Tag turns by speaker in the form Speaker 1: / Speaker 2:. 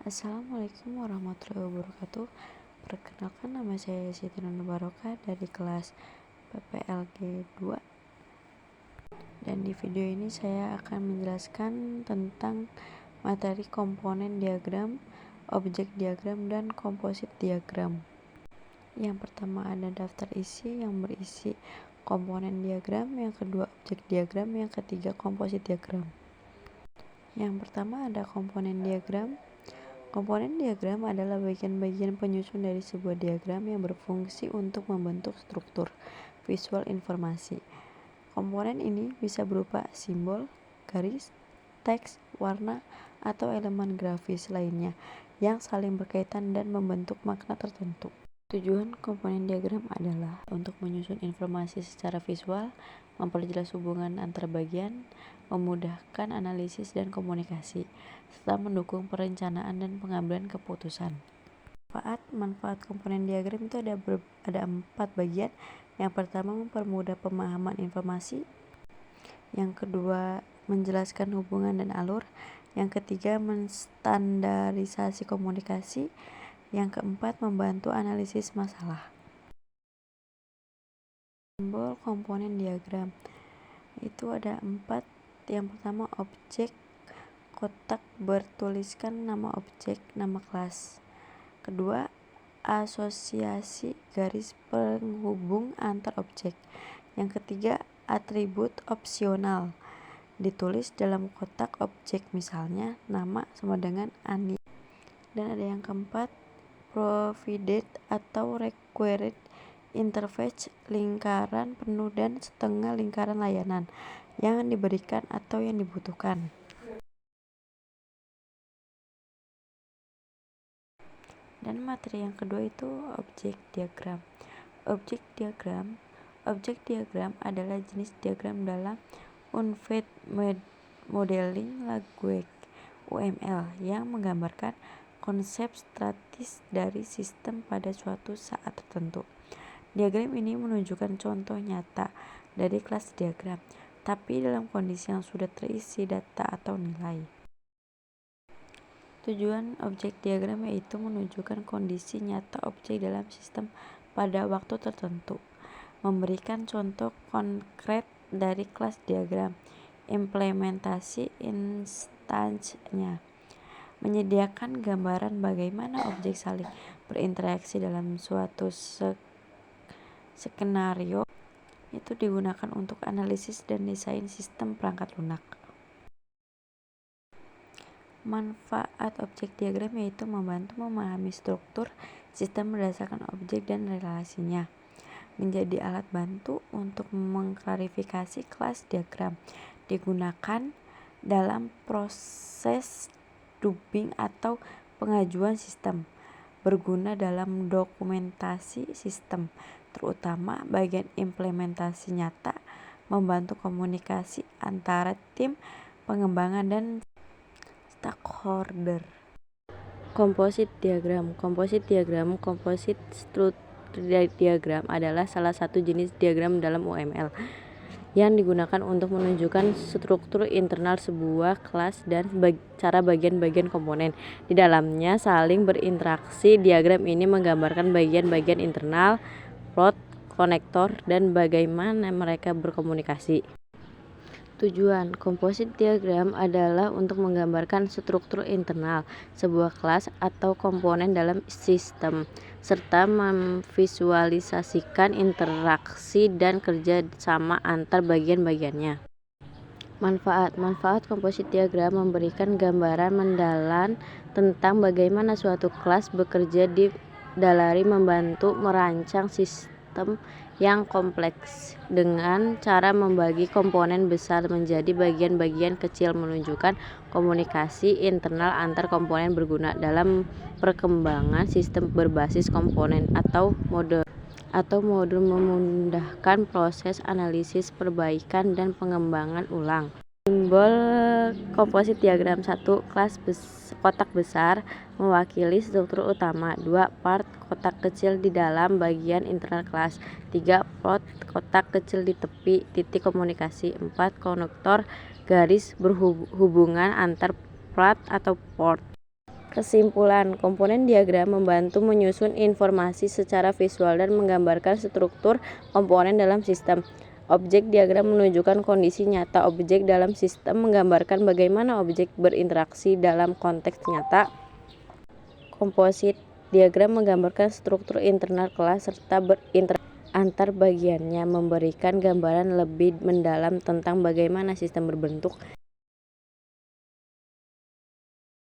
Speaker 1: Assalamualaikum warahmatullahi wabarakatuh. Perkenalkan, nama saya Siti Nurul Barokah dari kelas PPLG 2. Dan di video ini saya akan menjelaskan tentang materi komponen diagram, objek diagram, dan komposit diagram. Yang pertama ada daftar isi yang berisi komponen diagram, yang kedua objek diagram, yang ketiga komposit diagram. Yang pertama ada komponen diagram. Komponen diagram adalah bagian-bagian penyusun dari sebuah diagram yang berfungsi untuk membentuk struktur visual informasi. Komponen ini bisa berupa simbol, garis, teks, warna, atau elemen grafis lainnya yang saling berkaitan dan membentuk makna tertentu. Tujuan komponen diagram adalah untuk menyusun informasi secara visual, memperjelas hubungan antar bagian, memudahkan analisis dan komunikasi, serta mendukung perencanaan dan pengambilan keputusan. Manfaat komponen diagram itu ada 4 bagian. Yang pertama, mempermudah pemahaman informasi. Yang kedua, menjelaskan hubungan dan alur. Yang ketiga, menstandarisasi komunikasi. Yang keempat, membantu analisis masalah. Simbol komponen diagram itu ada 4. Yang pertama, objek kotak bertuliskan nama objek, nama kelas. Kedua, asosiasi garis penghubung antar objek. Yang ketiga, atribut opsional ditulis dalam kotak objek, misalnya nama sama dengan Ani. Dan ada yang keempat, provided atau required interface, lingkaran penuh dan setengah lingkaran layanan yang diberikan atau yang dibutuhkan. Dan materi yang kedua itu objek diagram. Objek diagram adalah jenis diagram dalam Unified Modeling Language (UML) yang menggambarkan konsep statis dari sistem pada suatu saat tertentu. Diagram ini menunjukkan contoh nyata dari kelas diagram, tapi dalam kondisi yang sudah terisi data atau nilai. Tujuan objek diagram yaitu menunjukkan kondisi nyata objek dalam sistem pada waktu tertentu, memberikan contoh konkret dari kelas diagram, implementasi instansnya, menyediakan gambaran bagaimana objek saling berinteraksi dalam suatu skenario. Itu digunakan untuk analisis dan desain sistem perangkat lunak. Manfaat objek diagram yaitu membantu memahami struktur sistem berdasarkan objek dan relasinya, menjadi alat bantu untuk mengklarifikasi kelas diagram, digunakan dalam proses dubbing atau pengajuan sistem, berguna dalam dokumentasi sistem, terutama bagian implementasi nyata, membantu komunikasi antara tim pengembangan dan stakeholder. Komposit diagram. Komposit struktur diagram adalah salah satu jenis diagram dalam UML yang digunakan untuk menunjukkan struktur internal sebuah kelas dan cara bagian-bagian komponen di dalamnya saling berinteraksi. Diagram ini menggambarkan bagian-bagian internal, plot, konektor, dan bagaimana mereka berkomunikasi. Tujuan komposit diagram adalah untuk menggambarkan struktur internal sebuah kelas atau komponen dalam sistem, serta memvisualisasikan interaksi dan kerja sama antar bagian-bagiannya. Manfaat komposit diagram memberikan gambaran mendalam tentang bagaimana suatu kelas bekerja di dalam membantu merancang sistem yang kompleks dengan cara membagi komponen besar menjadi bagian-bagian kecil, menunjukkan komunikasi internal antar komponen berguna dalam perkembangan sistem berbasis komponen atau modul memudahkan proses analisis, perbaikan, dan pengembangan ulang. Simbol komposit diagram. 1. Kotak besar mewakili struktur utama. 2. Part kotak kecil di dalam bagian internal kelas. 3. Plot kotak kecil di tepi titik komunikasi. 4. Konektor garis berhubungan antar plat atau port. Kesimpulan, komponen diagram membantu menyusun informasi secara visual dan menggambarkan struktur komponen dalam sistem. Objek diagram menunjukkan kondisi nyata objek dalam sistem, menggambarkan bagaimana objek berinteraksi dalam konteks nyata. Komposit diagram menggambarkan struktur internal kelas serta berinteraksi antar bagiannya, memberikan gambaran lebih mendalam tentang bagaimana sistem berbentuk